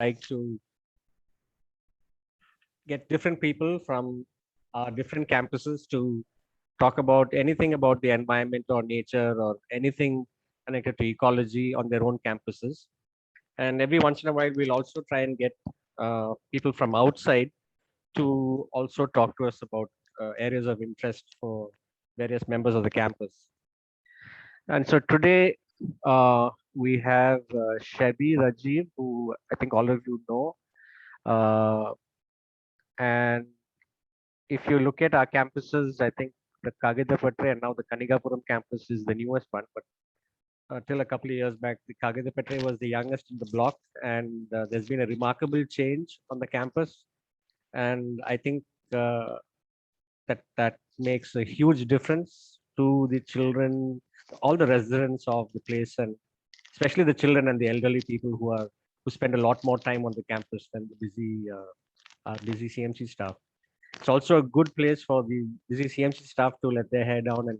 like to get different people from different campuses to talk about anything about the environment or nature or anything connected to ecology on their own campuses. And every once in a while, we'll also try and get people from outside to also talk to us about areas of interest for various members of the campus. And so today we have Sheby, Rajiv, who I think all of you know. And if you look at our campuses, I think the Kagithapattarai and now the Kanigapuram campus is the newest one. But till a couple of years back, the Kagithapattarai was the youngest in the block, and there's been a remarkable change on the campus. And I think that makes a huge difference to the children, all the residents of the place, and especially the children and the elderly people who spend a lot more time on the campus than the busy CMC staff. It's also a good place for the busy CMC staff to let their hair down and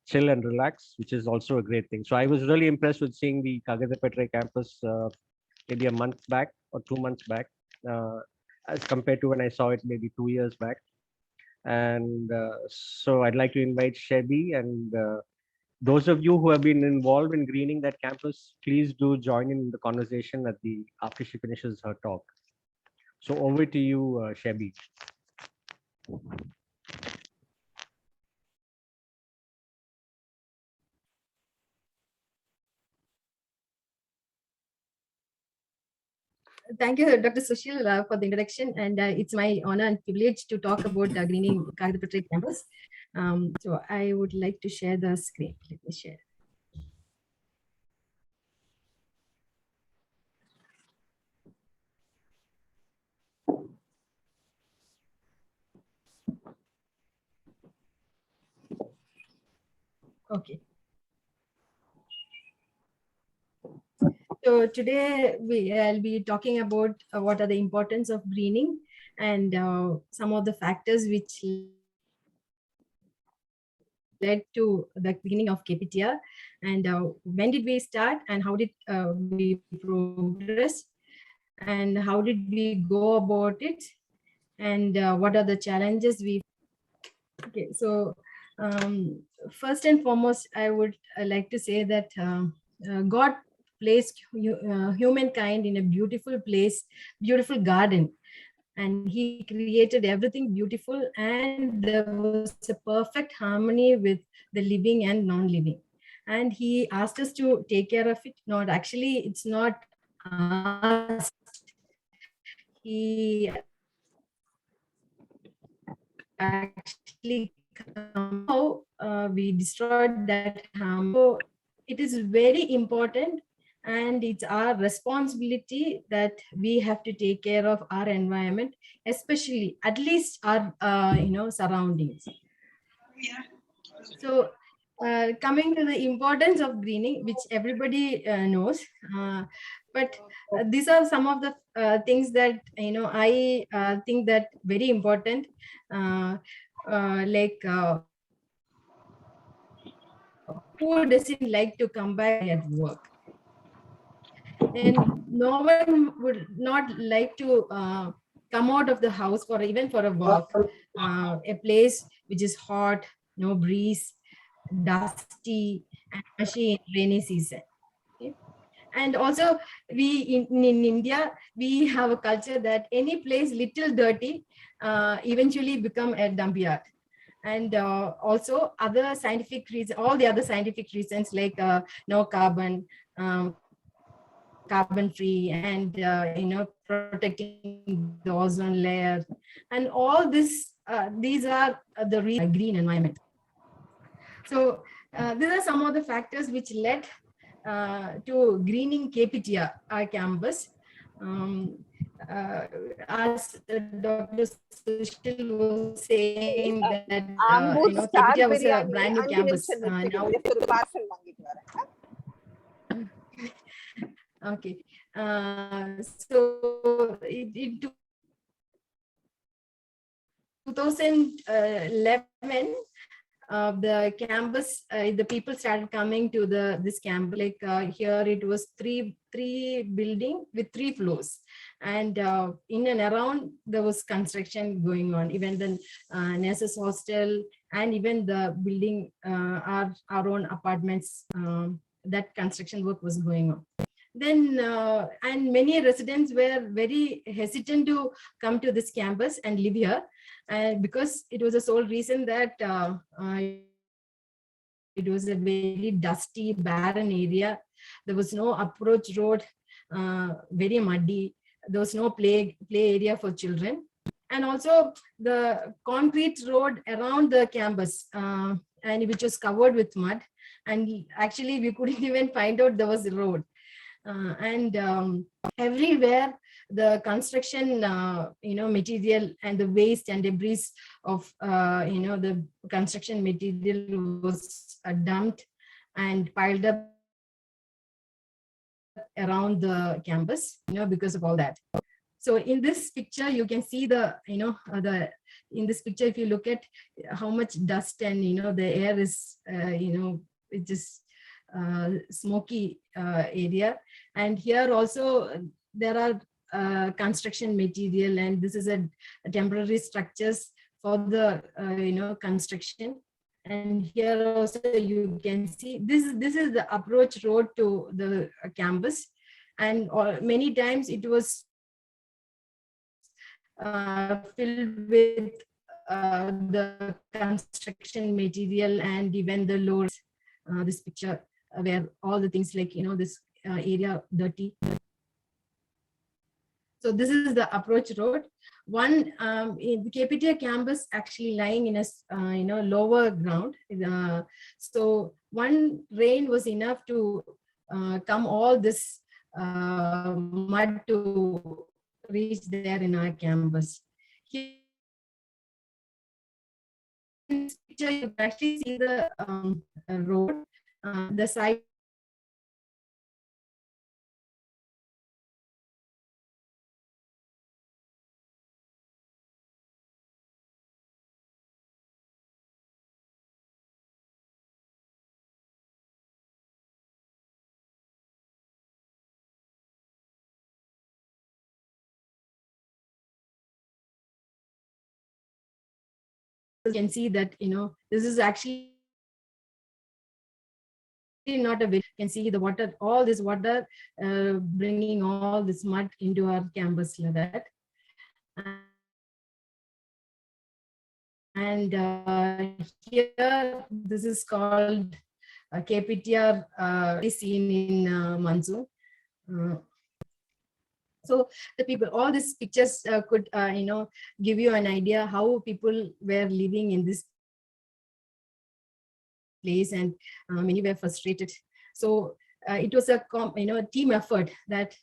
chill and relax, which is also a great thing. So I was really impressed with seeing the Kagithapattarai campus maybe a month back or 2 months back, as compared to when I saw it maybe 2 years back. And so I'd like to invite Sheby and those of you who have been involved in greening that campus, please do join in the conversation after she finishes her talk. So over to you, Sheby. Thank you, Dr. Sushil, for the introduction. And it's my honor and privilege to talk about greening Kagithapattarai campus. So I would like to share the screen. Let me share. Okay. So today I'll be talking about what are the importance of greening and some of the factors which led to the beginning of Kptr, and when did we start and how did we progress and how did we go about it, and what are the challenges we. Okay, so first and foremost, I would like to say that God placed humankind in a beautiful place, beautiful garden, and he created everything beautiful, and there was a perfect harmony with the living and non-living, and he asked us to take care of it. Not actually, it's not asked. He actually how we destroyed that harm. So it is very important, and it's our responsibility that we have to take care of our environment, especially at least our surroundings. So coming to the importance of greening, which everybody knows, but these are some of the things that I think that very important, like who doesn't like to come back at work, and no one would not like to come out of the house for even for a walk, a place which is hot, no breeze, dusty, and especially in rainy season. Okay? And also we in India, we have a culture that any place little dirty eventually become a dump yard. And also other scientific reasons, all the other scientific reasons like no carbon, carbon free, and protecting the ozone layer, and all this these are the green environment. So these are some of the factors which led to greening Kptr, our campus. As Dr. Sushil was saying that Kptr was a brand new campus. Now okay, so in 2011, the campus, the people started coming to this camp. Like here, it was three three building with 3 floors, and in and around there was construction going on. Even the nurses hostel and even the building our own apartments, that construction work was going on. Then and many residents were very hesitant to come to this campus and live here, because it was the sole reason that it was a very dusty, barren area. There was no approach road, very muddy. There was no play area for children. And also the concrete road around the campus, and which was covered with mud. And actually we couldn't even find out there was a road. Everywhere the construction material and the waste and debris of the construction material was dumped and piled up around the campus, because of all that. So in this picture you can see in this picture, if you look at how much dust and the air is it just smoky area. And here also there are construction material, and this is a temporary structures for the construction. And here also you can see this is the approach road to the campus, and many times it was filled with the construction material and even the loads. This picture where all the things like this area dirty. So this is the approach road. One in the Kptr campus actually lying in a lower ground. So one rain was enough to come all this mud to reach there in our campus. Here in this picture you can actually see the road, the side. You can see that this is actually not a way. You can see the water, all this water bringing all this mud into our campus like that. And here this is called Kptr seen in monsoon. So the people, all these pictures could give you an idea how people were living in this place, and many were frustrated. So it was a team effort that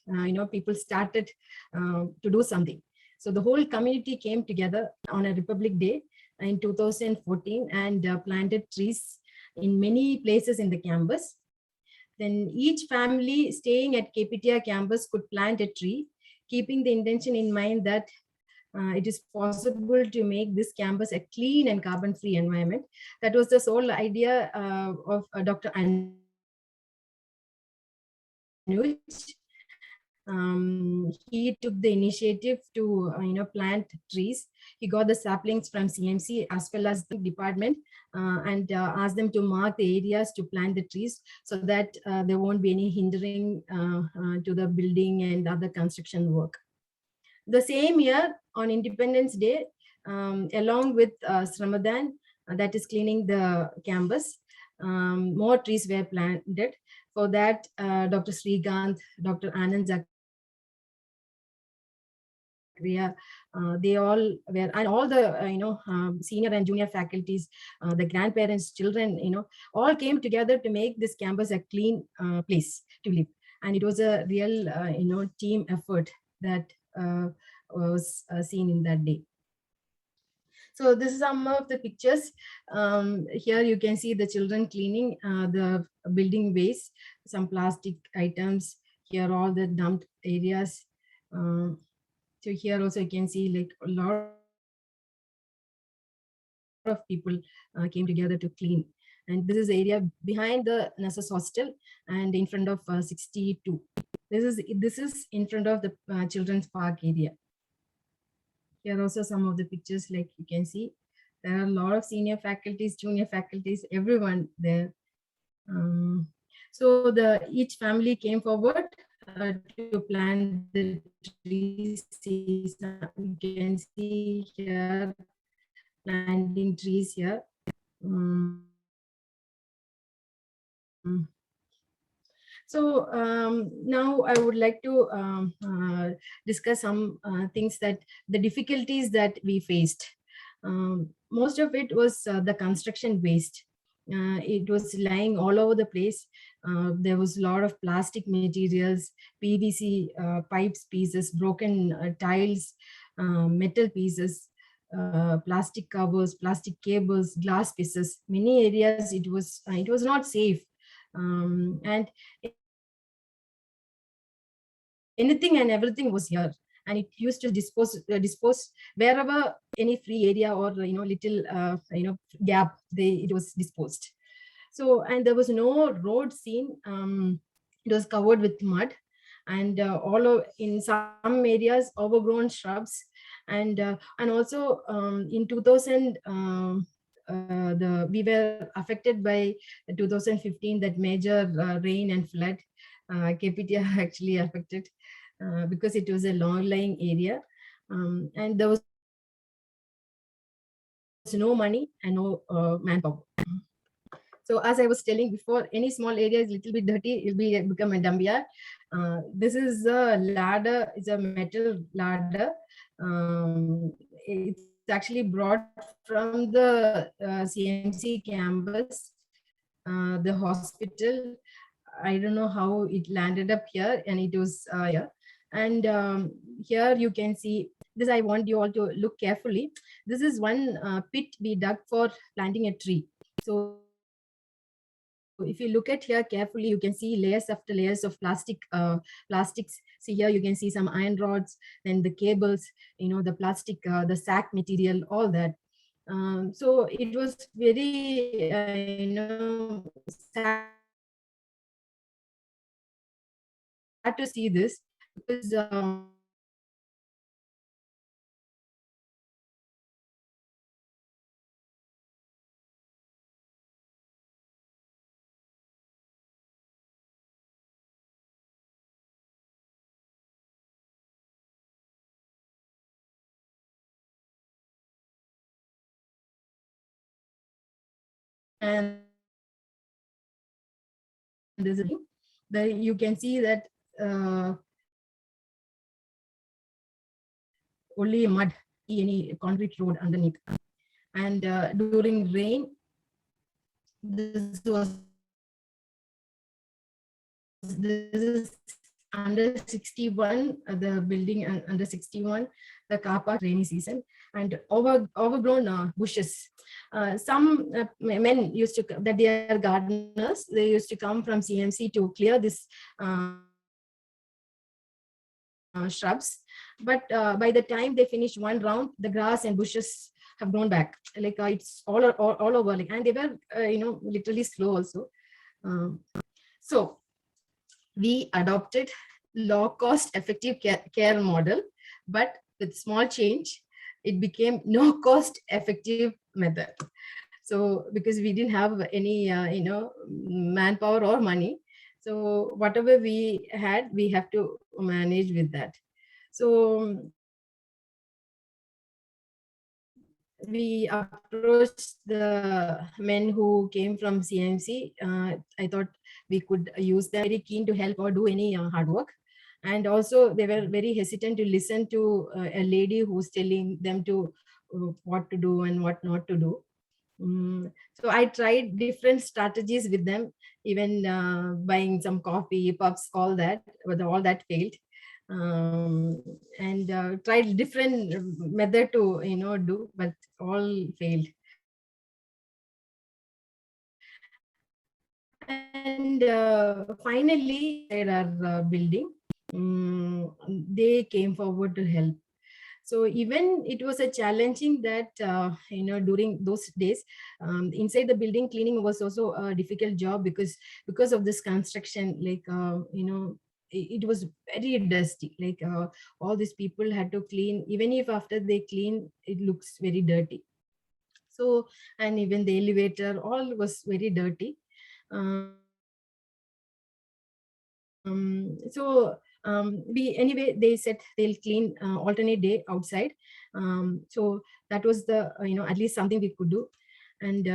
people started to do something. So the whole community came together on a Republic Day in 2014 and planted trees in many places in the campus. Then each family staying at Kptr campus could plant a tree, keeping the intention in mind that it is possible to make this campus a clean and carbon-free environment. That was the sole idea of Dr. Anuj. He took the initiative to plant trees. He got the saplings from CMC as well as the department and asked them to mark the areas to plant the trees so that there won't be any hindering to the building and other construction work. The same year on Independence Day, along with Sramadan, that is cleaning the campus, more trees were planted. For that, Dr. Srikanth, Dr. Anand Zakaria, they all were, and all the senior and junior faculties, the grandparents, children, all came together to make this campus a clean place to live. And it was a real team effort that was seen in that day. So this is some of the pictures. Here you can see the children cleaning the building waste, some plastic items. Here all the dumped areas. So here also you can see like a lot of people came together to clean. And this is the area behind the nurses hostel and in front of 62. This is in front of the children's park area. Here also some of the pictures, like you can see, there are a lot of senior faculties, junior faculties, everyone there. So each family came forward to plant the trees. You can see here planting trees here. So now I would like to discuss some things, that the difficulties that we faced. Most of it was the construction waste. It was lying all over the place. There was a lot of plastic materials, PVC pipes pieces, broken tiles, metal pieces, plastic covers, plastic cables, glass pieces. Many areas it was not safe, and anything and everything was here, and it used to dispose wherever any free area or little gap, it was disposed. So, and there was no road seen. It was covered with mud, and in some areas overgrown shrubs, and also in 2000 we were affected by 2015, that major rain and flood. Kptr actually affected because it was a long-lying area, and there was no money and no manpower. So as I was telling before, any small area is little bit dirty, it will become a dump yard. This is a ladder, it's a metal ladder. It's actually brought from the CMC campus, the hospital. I don't know how it landed up here, and it was here. And here you can see this. I want you all to look carefully. This is one pit we dug for planting a tree. So if you look at here carefully, you can see layers after layers of plastics. See here, you can see some iron rods, then the cables, the plastic, the sack material, all that. So it was very, sad to see this, because and this is you can see that only mud, any concrete road underneath. And during rain, this is under 61, the building under 61, the car park, rainy season, and overgrown bushes. Some men used to, that they are gardeners, they used to come from CMC to clear this shrubs, but by the time they finish one round, the grass and bushes have grown back, like it's all over, like, and they were literally slow also. So we adopted low cost effective care model, but with small change, it became no cost effective method. So because we didn't have any manpower or money, so whatever we had, we have to manage with that. So we approached the men who came from CMC. I thought we could use them, very keen to help or do any hard work. And also they were very hesitant to listen to a lady who's telling them to what to do and what not to do. So I tried different strategies with them, even buying some coffee, puffs, all that, but all that failed. And tried different method to do, but all failed. And finally at our building, they came forward to help. So even it was a challenging that during those days, inside the building, cleaning was also a difficult job, because of this construction, like it was very dusty. Like all these people had to clean. Even if after they clean, it looks very dirty. So, and even the elevator, all was very dirty. We anyway, they said they'll clean alternate day outside. So that was the at least something we could do. And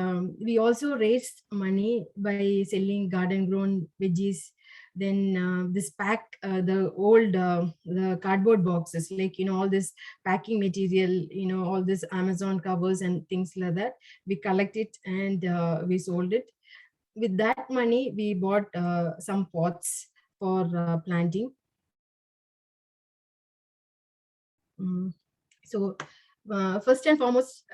we also raised money by selling garden grown veggies. Then this pack the old the cardboard boxes, like all this packing material, all this Amazon covers and things like that. We collect it and we sold it. With that money we bought some pots for planting. So first and foremost,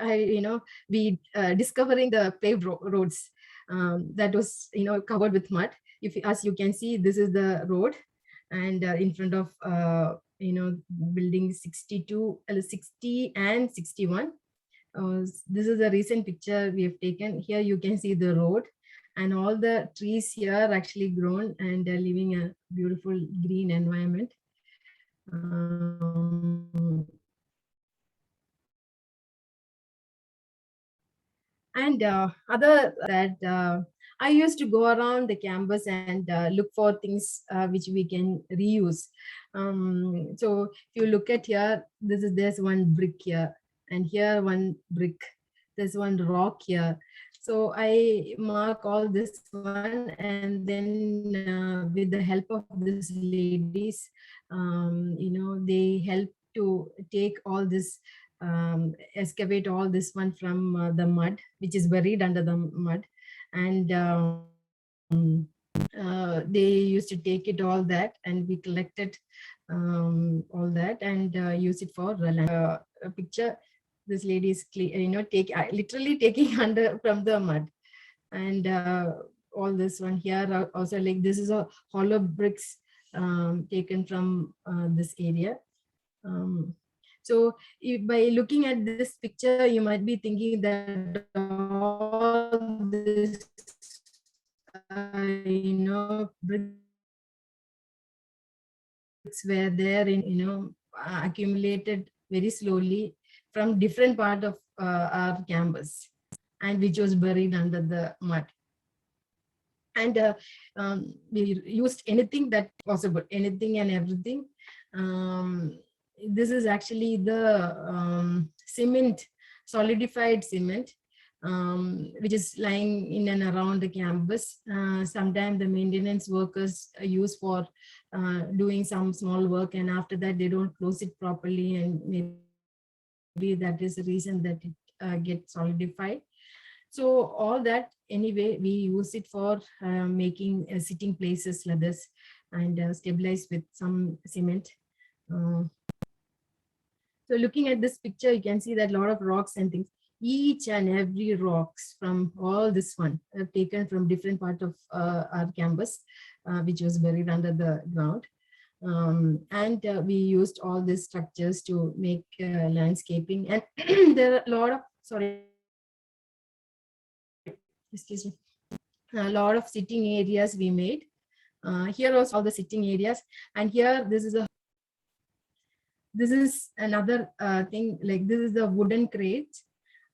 we discovering the paved roads that was covered with mud. If as you can see, this is the road, and in front of building 62 60 and 61. This is a recent picture we have taken. Here you can see the road, and all the trees here are actually grown and living a beautiful green environment. And other that I used to go around the campus and look for things which we can reuse. So if you look at here, there's one brick here, and here one brick, there's one rock here. So I mark all this one, and then with the help of these ladies, they help to take all this, excavate all this one from the mud, which is buried under the mud. And they used to take it all that, and we collected all that and use it for land. A picture, this lady is literally taking under from the mud. And all this one here are also, like, this is a hollow bricks taken from this area. So by looking at this picture, you might be thinking that all this bricks were there in accumulated very slowly from different part of our campus, and which was buried under the mud. And we used anything that possible, anything and everything. This is actually the cement, solidified cement, which is lying in and around the campus. Sometimes the maintenance workers use for doing some small work, and after that they don't close it properly, and maybe that is the reason that it gets solidified. So all that, anyway, we use it for making sitting places like this, and stabilize with some cement. So looking at this picture, you can see that a lot of rocks and things. Each and every rocks from all this one are taken from different part of our campus, which was buried under the ground. And we used all these structures to make landscaping. And there are a lot of, excuse me, a lot of sitting areas we made. Here also all the sitting areas, and here this is another thing, like this is the wooden crate,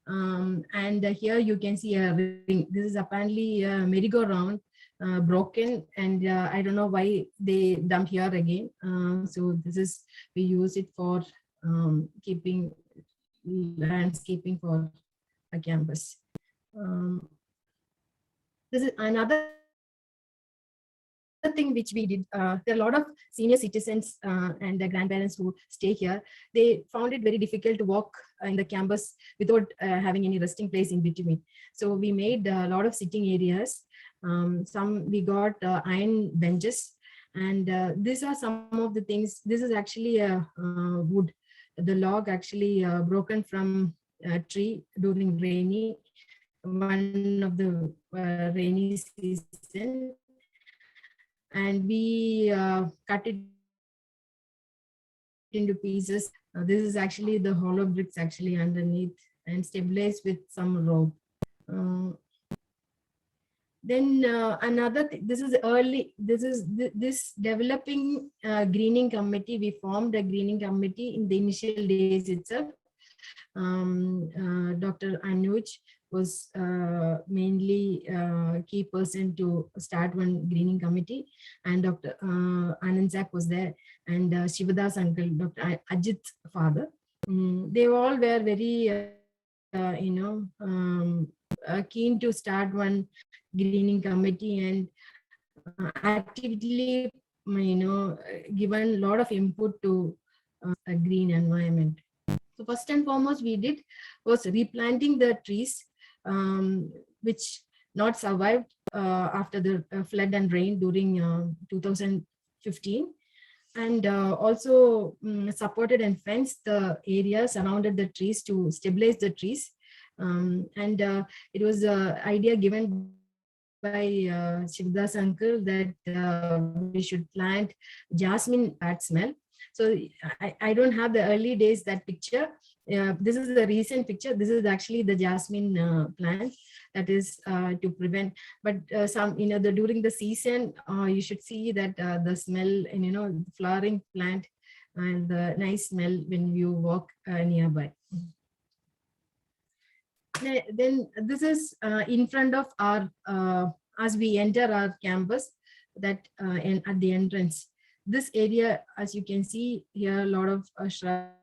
and here you can see a ring. This is apparently a merry-go-round broken, and I don't know why they dump here again. So this is, we use it for keeping landscaping for a campus. This is another thing which we did. There are a lot of senior citizens and the grandparents who stay here. They found it very difficult to walk in the campus without having any resting place in between. So we made a lot of sitting areas. Some we got iron benches, and these are some of the things. This is actually a wood, the log actually broken from a tree during one of the rainy season, and we cut it into pieces. This is actually the hollow bricks actually underneath, and stabilized with some rope. Then another thing, this is early, this developing greening committee. We formed a greening committee in the initial days itself. Dr. Anuj was mainly key person to start one greening committee, and Dr. Anand Zak was there, and Shivadas uncle, Dr. Ajit's father. They all were very, keen to start one greening committee, and actively, given a lot of input to a green environment. So first and foremost, we did was replanting the trees, which not survived after the flood and rain during 2015. And also supported and fenced the area surrounded the trees to stabilize the trees. And it was an idea given by Shivdas uncle that we should plant jasmine bad smell. So I don't have the early days that picture. This is the recent picture. This is actually the jasmine plant that is to prevent. But some, during the season, you should see that the smell and flowering plant and the nice smell when you walk nearby. Then this is in front of our as we enter our campus, that and at the entrance. This area, as you can see here, a lot of shrubs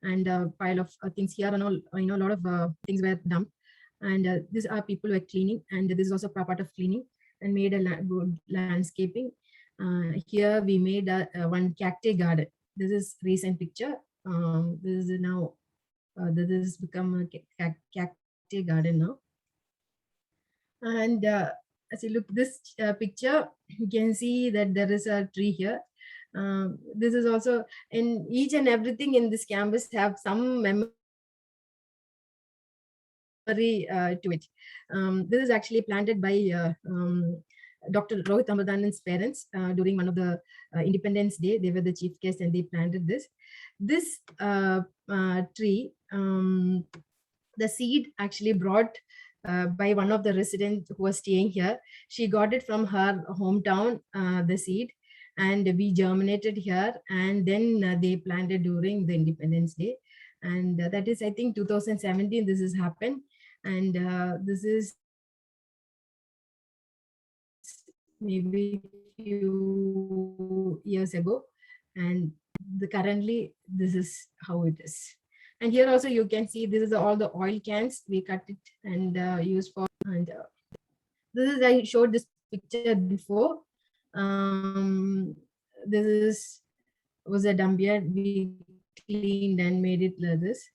and a pile of things here, and all, a lot of things were dumped. And these are people who are cleaning, and this is also part of cleaning, and made a good landscaping. Here we made one cacti garden. This is recent picture. This is now this has become a cacti garden now. And as you look this picture, you can see that there is a tree here. This is also, in each and everything in this campus have some memory to it. This is actually planted by Dr. Rohit Amradanan's parents during one of the Independence Day. They were the chief guests and they planted this. This tree, the seed actually brought by one of the residents who was staying here. She got it from her hometown, the seed, and we germinated here, and then they planted during the Independence Day. And that is, I think, 2017 this has happened. And this is maybe few years ago, and currently this is how it is. And here also you can see this is all the oil cans. We cut it and use for, and this is, I showed this picture before. This was a dump yard. We cleaned and made it like this.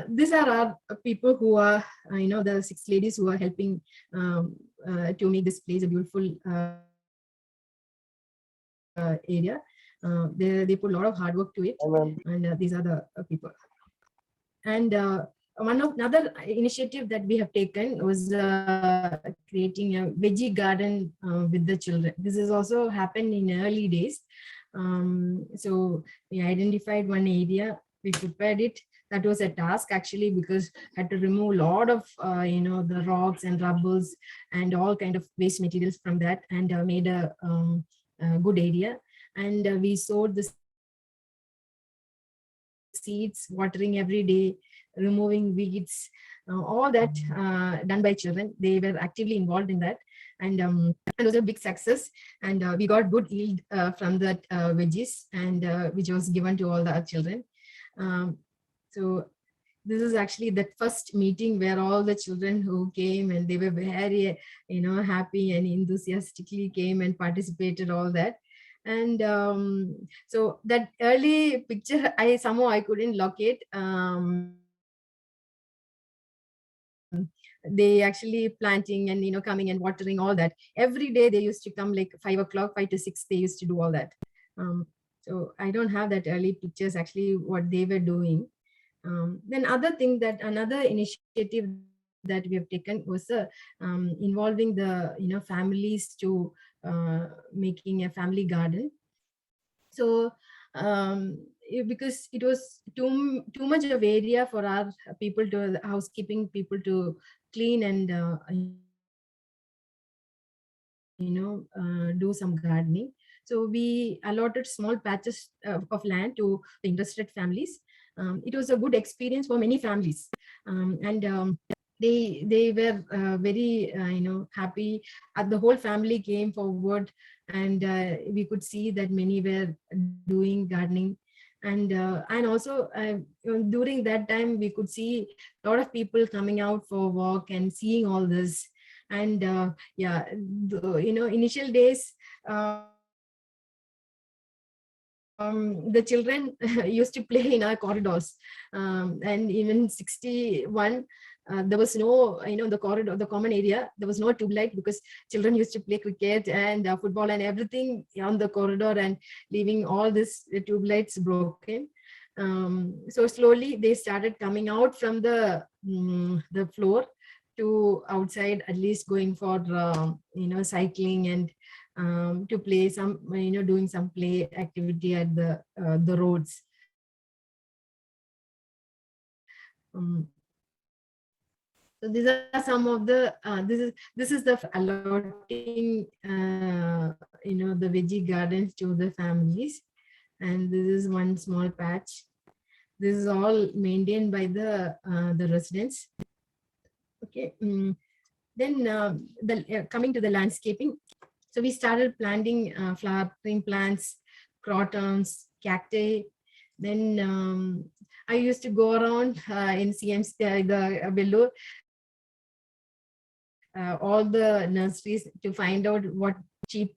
These are our people who are, the 6 ladies who are helping to make this place a beautiful area. They put a lot of hard work to it. And these are the people. And another initiative that we have taken was creating a veggie garden with the children. This has also happened in early days. So we identified one area, we prepared it. That was a task actually, because had to remove a lot of the rocks and rubbles and all kind of waste materials from that, and made a good area. And we sowed the seeds, watering every day, removing weeds, all that done by children. They were actively involved in that, and it was a big success. And we got good yield from that veggies, and which was given to all the children. So this is actually that first meeting where all the children who came, and they were very happy and enthusiastically came and participated, all that. And so that early picture, I couldn't locate. They actually planting and coming and watering, all that. Every day they used to come like 5 o'clock, 5 to 6, they used to do all that. So I don't have that early pictures actually what they were doing. Then another initiative that we have taken was involving the families to making a family garden. So because it was too much of area for our people to, the housekeeping people to clean and do some gardening. So we allotted small patches of land to the interested families. It was a good experience for many families, and they were very happy. The whole family came forward, and we could see that many were doing gardening. And also during that time we could see a lot of people coming out for walk and seeing all this. And yeah, initial days, the children used to play in our corridors, and even 61, there was no, the corridor, the common area, there was no tube light, because children used to play cricket and football and everything on the corridor, and leaving all this tube lights broken. So slowly they started coming out from the floor to outside, at least going for cycling, and to play some, doing some play activity at the roads. So these are some of the this is the allotting the veggie gardens to the families. And this is one small patch. This is all maintained by the residents. Okay. Then coming to the landscaping. So we started planting flowering plants, crotons, cacti. Then I used to go around in CMC, the Vellore, all the nurseries to find out what cheap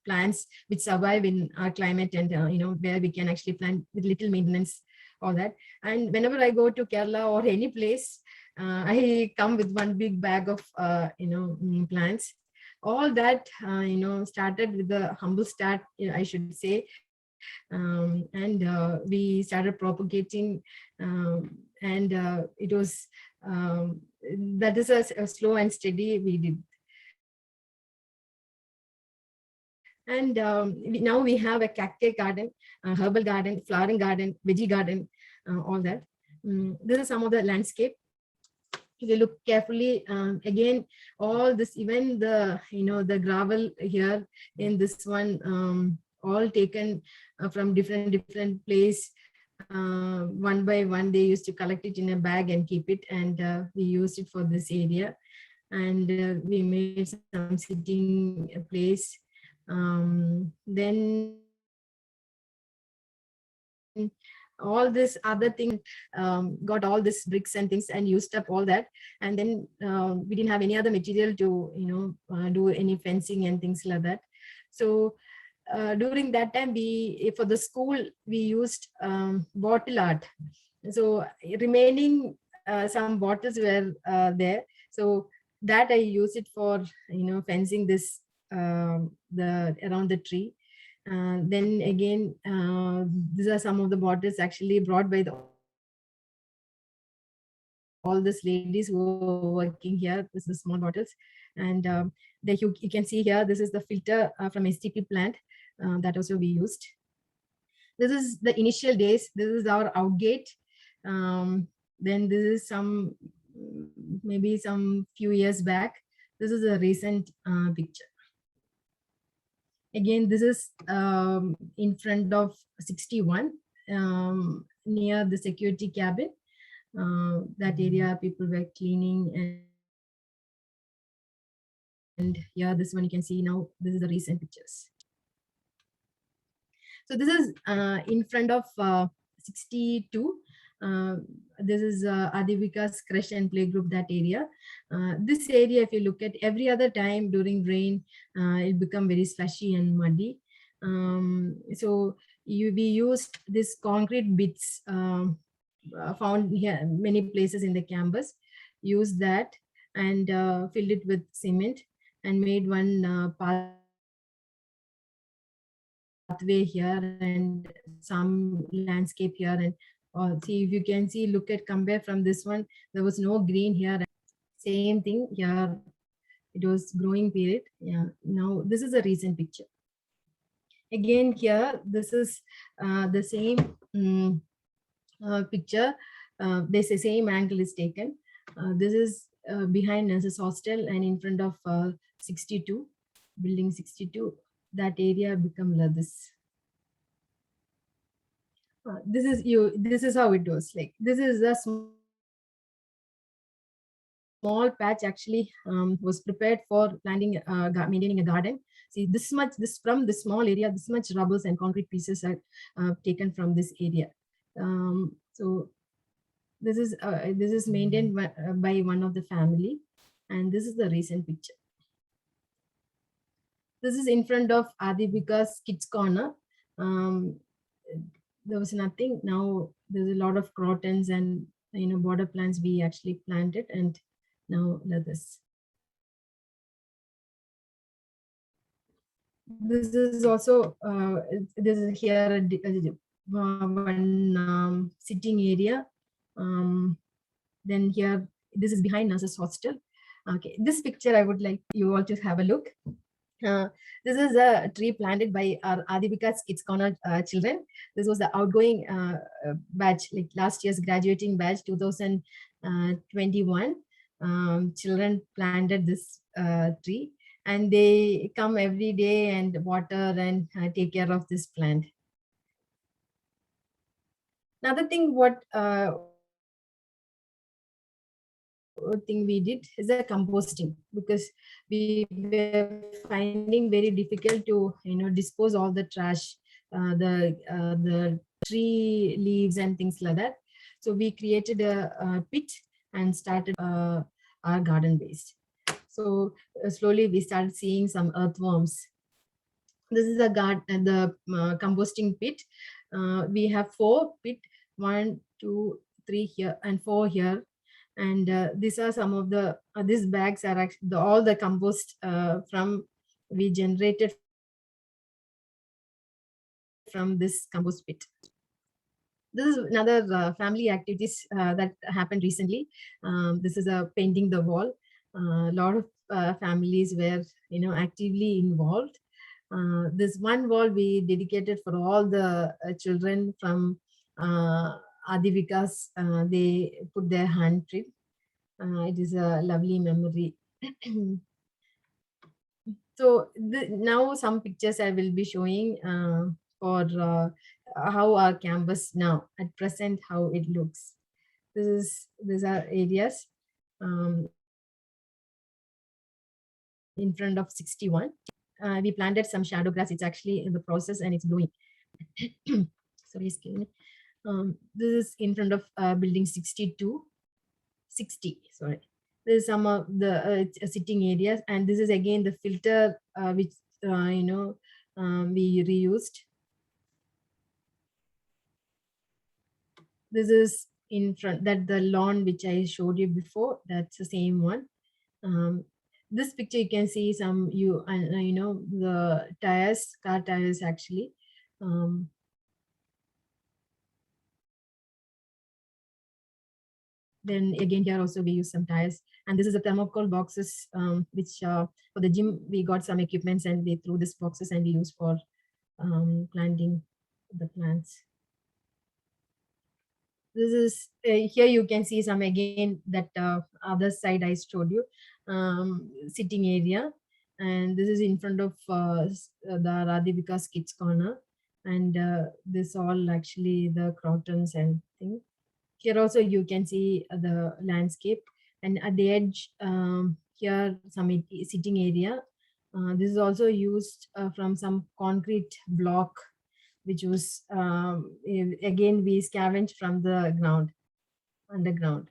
plants which survive in our climate, and where we can actually plant with little maintenance, all that. And whenever I go to Kerala or any place, I come with one big bag of plants. All that started with the humble start, I should say. And we started propagating, and it was that is a slow and steady we did. And now we have a cacti garden, herbal garden, flowering garden, veggie garden, all that. This is some of the landscape. If you look carefully, again, all this, even the gravel here in this one, all taken from different place. One by one, they used to collect it in a bag and keep it, and we used it for this area. And we made some sitting place. Then all this other thing, got all this bricks and things and used up all that. And then we didn't have any other material to do any fencing and things like that. So during that time, for the school we used bottle art. So remaining some bottles were there, so that I use it for fencing this around the tree. Then again, these are some of the bottles actually brought by all these ladies who are working here. This is small bottles. And you can see here, this is the filter from STP plant that also we used. This is the initial days. This is our outgate. Then this is some, maybe some few years back. This is a recent picture. Again, this is in front of 61, near the security cabin. That area people were cleaning, and here, this one you can see now. This is the recent pictures. So this is in front of 62. This is Adivika's crush and playgroup, that area. This area, if you look at every other time during rain, it become very slushy and muddy. So we used this concrete bits found here many places in the campus, used that and filled it with cement and made one pathway here and some landscape here. And see, if you can see, look at, compare from this one, there was no green here. Same thing here, it was growing period. Yeah, now this is a recent picture. Again here, this is the same picture. There's the same angle is taken. This is behind nurses hostel and in front of 62, building 62. That area become like this. This is you. This is how it goes. Like this is a small patch actually was prepared for planting, maintaining a garden. See this much, this from this small area, this much rubbles and concrete pieces are taken from this area. So this is maintained by one of the family, and this is the recent picture. This is in front of Adivika's Kids Corner. There was nothing. Now there's a lot of crotons and border plants we actually planted, and now let this. This is also this is here one sitting area. Then here, this is behind nurses hostel. Okay, this picture I would like you all to have a look. This is a tree planted by our Adivika's Kids Corner children. This was the outgoing batch, like last year's graduating batch, 2021. Children planted this tree, and they come every day and water and take care of this plant. Another thing, what thing we did is a composting, because we were finding very difficult to dispose all the trash, the tree leaves and things like that. So we created a pit and started our garden waste. So slowly we started seeing some earthworms. This is the composting pit. We have 4 pit, 1, 2, 3 here and 4 here. And these are some of the these bags are actually all the compost from we generated from this compost pit. This is another family activities that happened recently. This is a painting the wall. A lot of families were actively involved. This one wall we dedicated for all the children from Adivika's. They put their handprint. It is a lovely memory. So now some pictures I will be showing for how our campus now at present, how it looks. These are areas in front of 61. We planted some shadow grass. It's actually in the process and it's blooming. Sorry, excuse me. This is in front of building 60. Sorry. This is some of the sitting areas, and this is again the filter which we reused. This is in front, that the lawn which I showed you before, that's the same one. This picture you can see some the tires, car tires actually. Then again here also we use some tires, and this is a thermocol boxes which for the gym we got some equipments and we threw these boxes and we use for planting the plants. This is here you can see some again that other side I showed you, sitting area, and this is in front of the Radhivika's Kids Corner, and this all actually the crotons and things. Here also you can see the landscape, and at the edge here some sitting area. This is also used from some concrete block, which was again we scavenged from the ground, underground.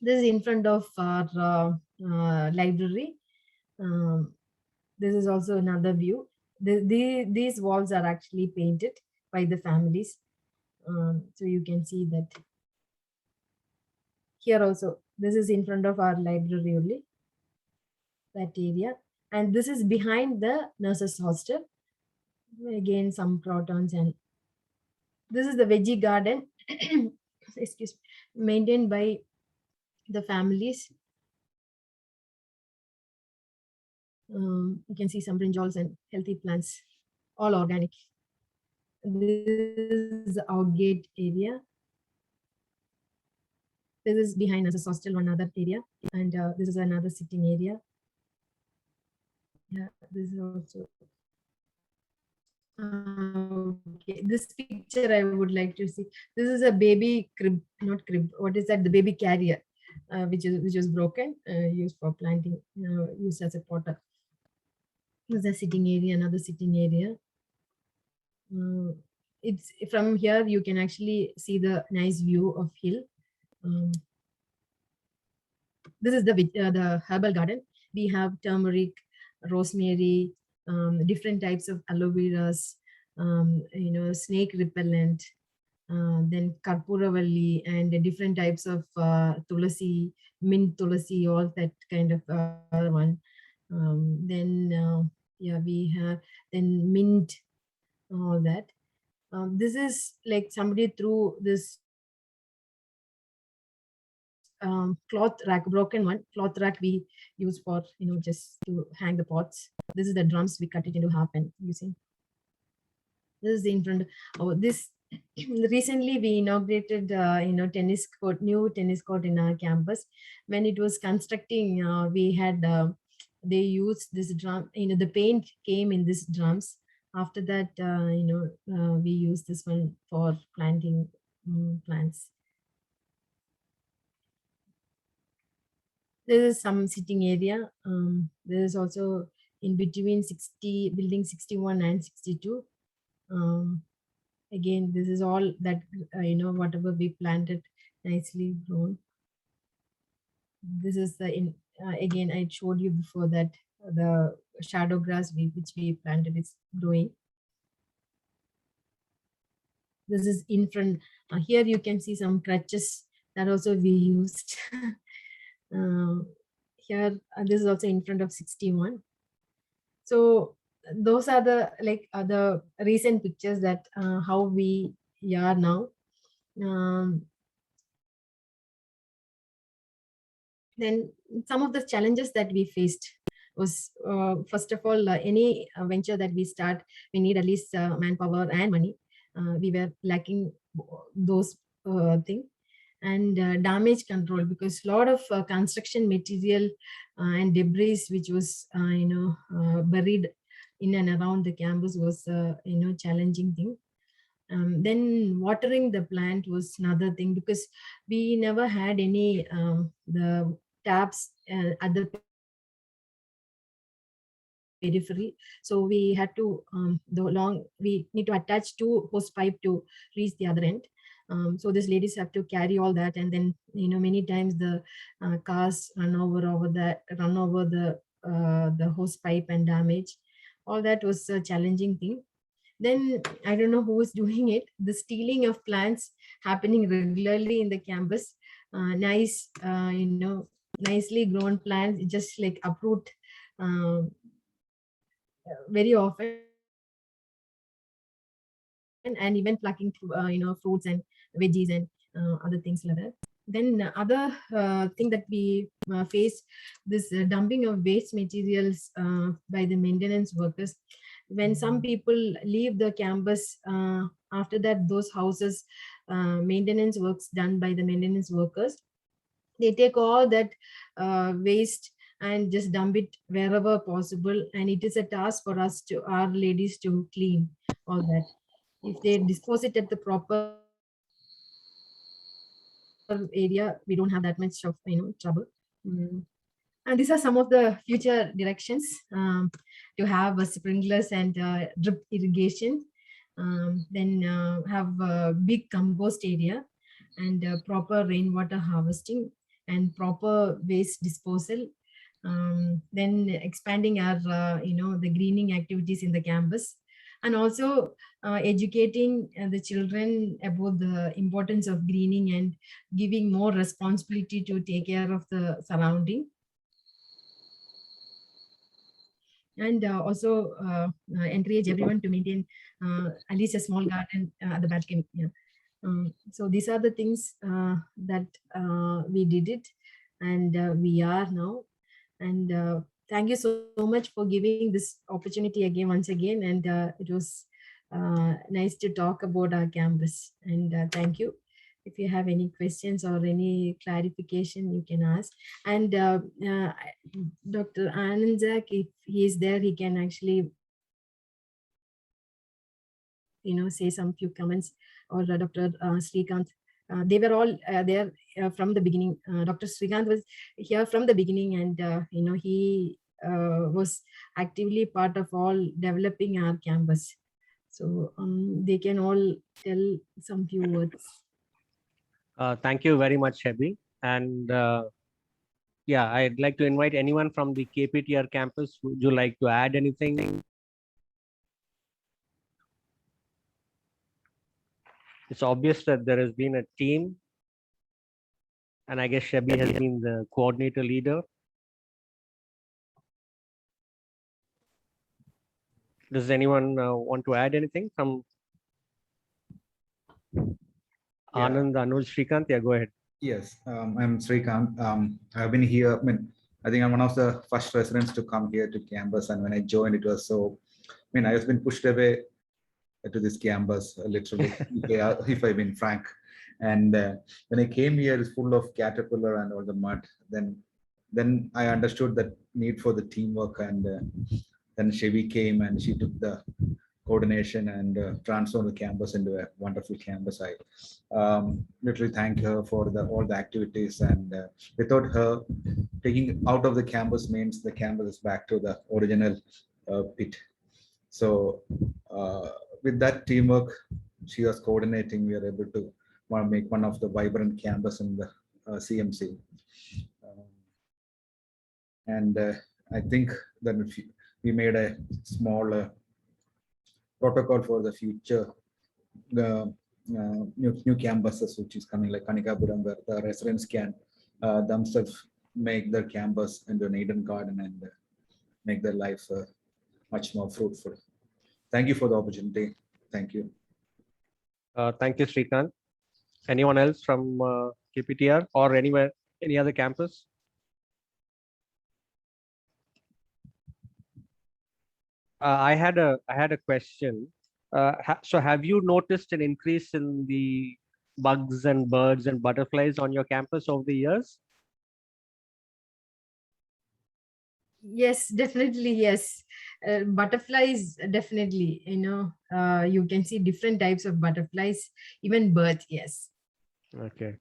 This is in front of our library. This is also another view. These walls are actually painted by the families. So you can see that. Here also, this is in front of our library only, that area. And this is behind the nurses hostel. Again, some crotons, and this is the veggie garden, excuse me, maintained by the families. You can see some brinjals and healthy plants. all organic. This is the outgate area. This is behind us, a hostel, one other area, and this is another sitting area. Yeah, this is also. Okay, this picture I would like to see. This is a baby crib, not crib. What is that? The baby carrier, which was broken, used for planting, used as a potter. This is a sitting area, another sitting area. It's from here you can actually see the nice view of hill. This is the herbal garden. We have turmeric, rosemary, different types of aloe veras, snake repellent, then karpuravalli, and the different types of tulasi, mint tulasi, all that kind of one. Yeah, we have then mint, all that. This is like somebody threw this cloth rack, broken one cloth rack we use for just to hang the pots. This is the drums, we cut it into half, and you see this is in front. Oh, this recently we inaugurated tennis court, new tennis court in our campus. When it was constructing, we had they used this drum, the paint came in this drums. After that, we use this one for planting plants. There is some sitting area. There is also in between building 61 and 62. Again, this is all that, whatever we planted, nicely grown. This is again, I showed you before that the shadow grass which we planted is growing. This is in front. Here you can see some crutches that also we used. Here, this is also in front of 61. So those are the recent pictures that how we are now. Then some of the challenges that we faced was, first of all, any venture that we start, we need at least manpower and money. We were lacking those things. And damage control, because a lot of construction material and debris which was buried in and around the campus was challenging thing. Then watering the plant was another thing, because we never had any the taps at the periphery. So we had to we need to attach 2 hose pipe to reach the other end. So these ladies have to carry all that, and then many times the cars run over the hose pipe and damage. All that was a challenging thing. Then I don't know who is doing it. The stealing of plants happening regularly in the campus. Nice, nicely grown plants just like uproot very often, and even plucking fruits and veggies and other things like that. Then other thing that we face, this dumping of waste materials by the maintenance workers. When some people leave the campus, after that those houses, maintenance works done by the maintenance workers, they take all that waste and just dump it wherever possible, and it is a task for us, to our ladies, to clean all that. If they dispose it at the proper area, we don't have that much of trouble. And these are some of the future directions, to have sprinklers and drip irrigation, then have a big compost area, and proper rainwater harvesting, and proper waste disposal. Then expanding our the greening activities in the campus, and also educating the children about the importance of greening, and giving more responsibility to take care of the surrounding. And also encourage everyone to maintain at least a small garden at the balcony. Yeah. So these are the things that we did it, and we are now. And thank you so much for giving this opportunity again, once again. And it was nice to talk about our campus. And thank you. If you have any questions or any clarification, you can ask. And Dr. Anandzak, if he is there, he can actually, say some few comments, or Dr. Srikanth. They were all there from the beginning. Dr. Srikanth was here from the beginning, and he was actively part of all developing our campus. So they can all tell some few words. Thank you very much, Sheby. And yeah, I'd like to invite anyone from the Kptr campus. Would you like to add anything? It's obvious that there has been a team, and I guess Sheby has been the coordinator leader. Does anyone want to add anything from Anand, Anuj, Srikanth? Yeah, go ahead. Yes, I'm Srikanth. I've been here. I think I'm one of the first residents to come here to campus, and when I joined, it was so. I was been pushed away to this campus, literally, if I've been frank. And when I came here, it's full of caterpillar and all the mud. Then I understood that need for the teamwork, and then Sheby came and she took the coordination and transformed the campus into a wonderful campus. I literally thank her for all the activities, and without her, taking out of the campus means the campus is back to the original pit. So with that teamwork, she was coordinating. We are able to make one of the vibrant campus in the CMC. And I think that we made a small protocol for the future, the new campuses which is coming, like Kanikappuram, where the residents can themselves make their campus into an Eden garden and make their life much more fruitful. Thank you for the opportunity. Thank you. Thank you, Srikanth. Anyone else from Kptr or anywhere, any other campus? I had a question. So have you noticed an increase in the bugs and birds and butterflies on your campus over the years? Yes, definitely. Yes. Butterflies, definitely. You can see different types of butterflies, even birds. Yes. Okay.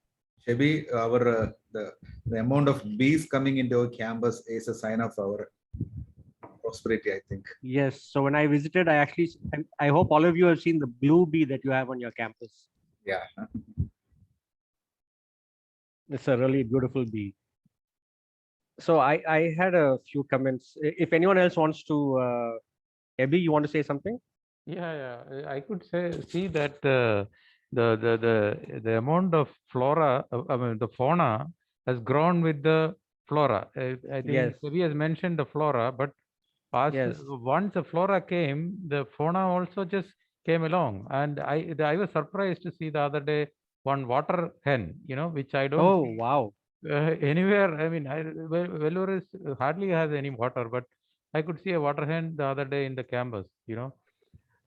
Sheby, our the amount of bees coming into our campus is a sign of our prosperity, I think. Yes. So when I visited, I hope all of you have seen the blue bee that you have on your campus. Yeah. It's a really beautiful bee. So I had a few comments. If anyone else wants to, Abby, you want to say something? Yeah. I could see that the amount of flora, the fauna has grown with the flora. I think Sheby has mentioned the flora, but once the flora came, the fauna also just came along. And I was surprised to see the other day one water hen, which I don't see wow. Anywhere. Vellore hardly has any water, but I could see a water hen the other day in the campus,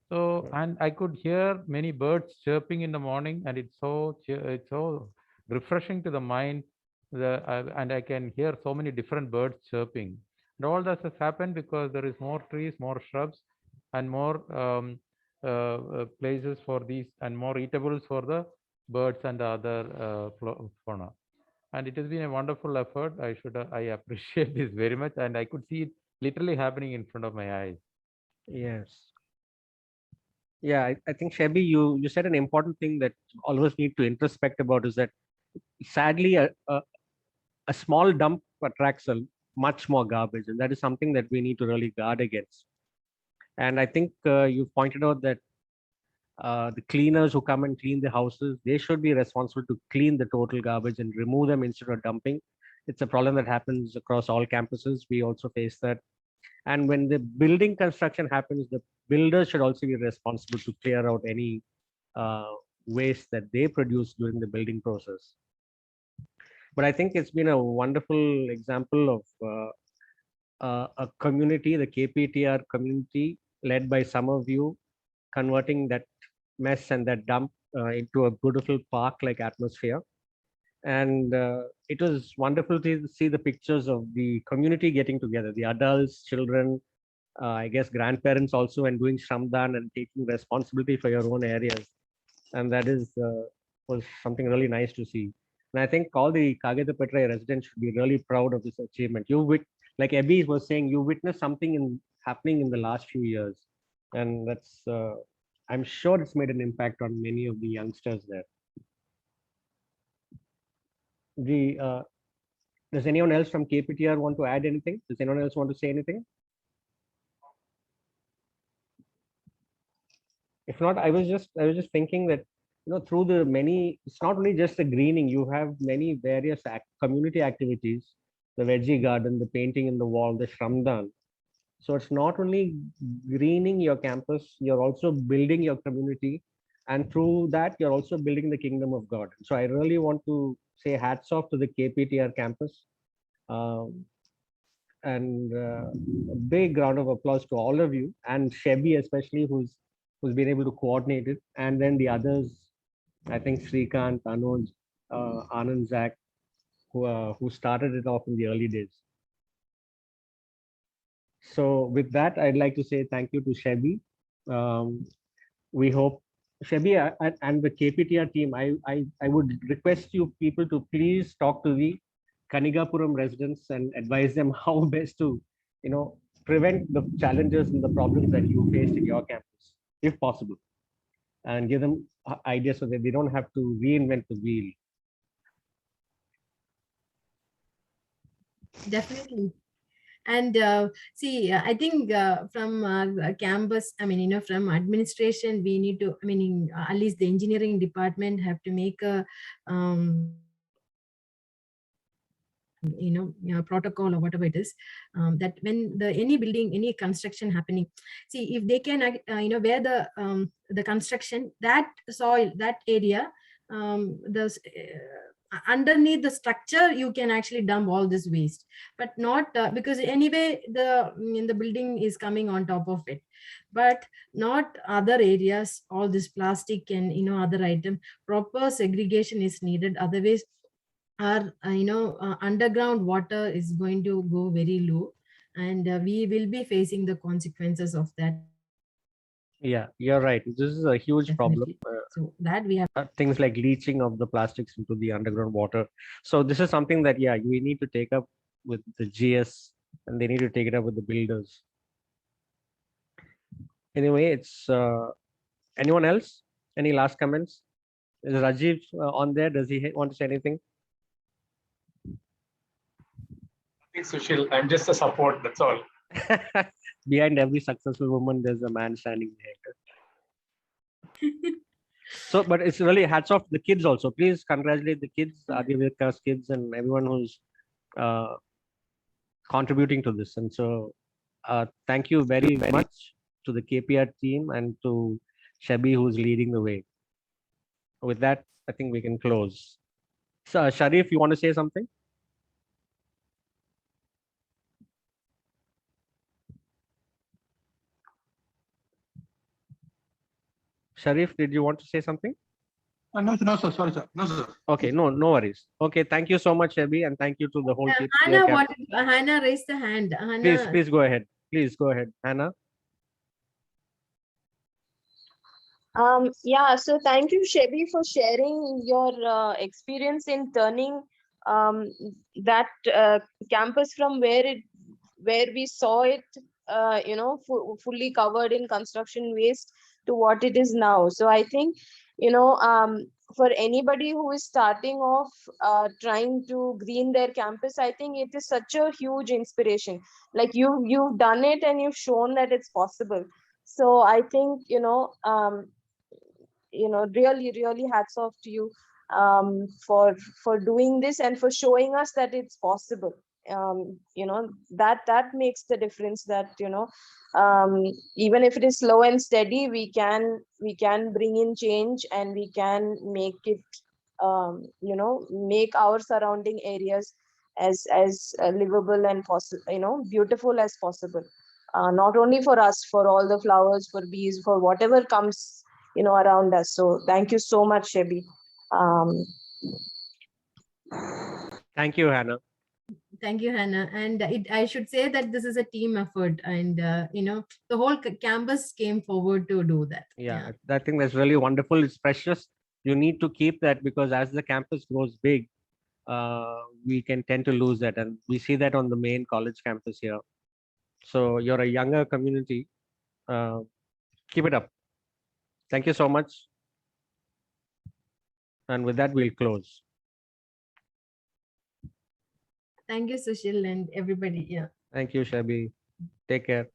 So, and I could hear many birds chirping in the morning, and it's so refreshing to the mind. And I can hear so many different birds chirping. And all that has happened because there is more trees, more shrubs, and more places for these, and more eatables for the birds and the other fauna. And it has been a wonderful effort. I appreciate this very much, and I could see it literally happening in front of my eyes. Yes. Yeah, I think Sheby, you said an important thing that all of us need to introspect about, is that sadly a small dump attracts much more garbage, and that is something that we need to really guard against. And I think you pointed out that the cleaners who come and clean the houses, they should be responsible to clean the total garbage and remove them instead of dumping. It's a problem that happens across all campuses. We also face that. And when the building construction happens, the builders should also be responsible to clear out any waste that they produce during the building process. But I think it's been a wonderful example of a community, the Kptr community, led by some of you, converting that mess and that dump into a beautiful park-like atmosphere. And it was wonderful to see the pictures of the community getting together, the adults, children, I guess grandparents also, and doing shramdan and taking responsibility for your own areas. And that is was something really nice to see. And I think all the Kagithapattarai residents should be really proud of this achievement. Like Abby was saying, you witnessed something happening in the last few years, and that's I'm sure it's made an impact on many of the youngsters there. Does anyone else from Kptr want to add anything? Does anyone else want to say anything? If not, I was just thinking that, through the many, it's not only just the greening, you have many various community activities, the Veggie Garden, the painting in the wall, the shramdan. So it's not only greening your campus, you're also building your community, and through that you're also building the kingdom of God. So I really want to say hats off to the Kptr campus, and a big round of applause to all of you, and Sheby especially, who's been able to coordinate it, and then the others, I think Srikant, Anuj, Anand, Zach, who started it off in the early days. So with that, I'd like to say thank you to Sheby. We hope, Sheby and the Kptr team, I would request you people to please talk to the Kanigapuram residents and advise them how best to, prevent the challenges and the problems that you faced in your campus, if possible, and give them ideas so that they don't have to reinvent the wheel. Definitely. And see, I think from campus, from administration, we need to, at least the engineering department have to make a, protocol or whatever it is, that when any building, any construction happening, see if they can, where the construction, that soil, that area, underneath the structure, you can actually dump all this waste, but not because anyway the building is coming on top of it, but not other areas, all this plastic and other item. Proper segregation is needed, otherwise our underground water is going to go very low, and we will be facing the consequences of that. Yeah, you're right. This is a huge problem. So that we have things like leaching of the plastics into the underground water. So this is something that, yeah, we need to take up with the GS, and they need to take it up with the builders. Anyway, it's anyone else? Any last comments? Is Rajiv on there? Does he want to say anything? Thanks, Sushil. I'm just a support, that's all. Behind every successful woman, there's a man standing there. So, but it's really hats off to the kids also. Please congratulate the kids, Adivyaka's kids, and everyone who's contributing to this. And so, thank you very much to the Kptr team and to Sheby, who's leading the way. With that, I think we can close. So, Sharif, you want to say something? Sharif, did you want to say something? No, sir. Sorry, sir. No, sir. Okay, no worries. Okay, thank you so much, Sheby, and thank you to the whole team. Hannah raised the hand. Hannah. Please go ahead. Please go ahead, Hannah. Yeah, so thank you, Sheby, for sharing your experience in turning that campus from where we saw it, fully covered in construction waste to what it is now. So I think, for anybody who is starting off trying to green their campus, I think it is such a huge inspiration. Like you've done it and you've shown that it's possible. So I think, really, really hats off to you for doing this and for showing us that it's possible. That makes the difference, that even if it is slow and steady, we can bring in change, and we can make it make our surrounding areas as livable and possible, beautiful as possible. Not only for us, for all the flowers, for bees, for whatever comes, around us. So thank you so much, Sheby. Thank you, Hannah. Thank you, Hannah. And I should say that this is a team effort, and the whole campus came forward to do that. Yeah, I think that's really wonderful. It's precious. You need to keep that, because as the campus grows big, we can tend to lose that, and we see that on the main college campus here. So you're a younger community. Keep it up. Thank you so much. And with that, we'll close. Thank you, Sushil, and everybody. Yeah. Thank you, Sheby. Take care.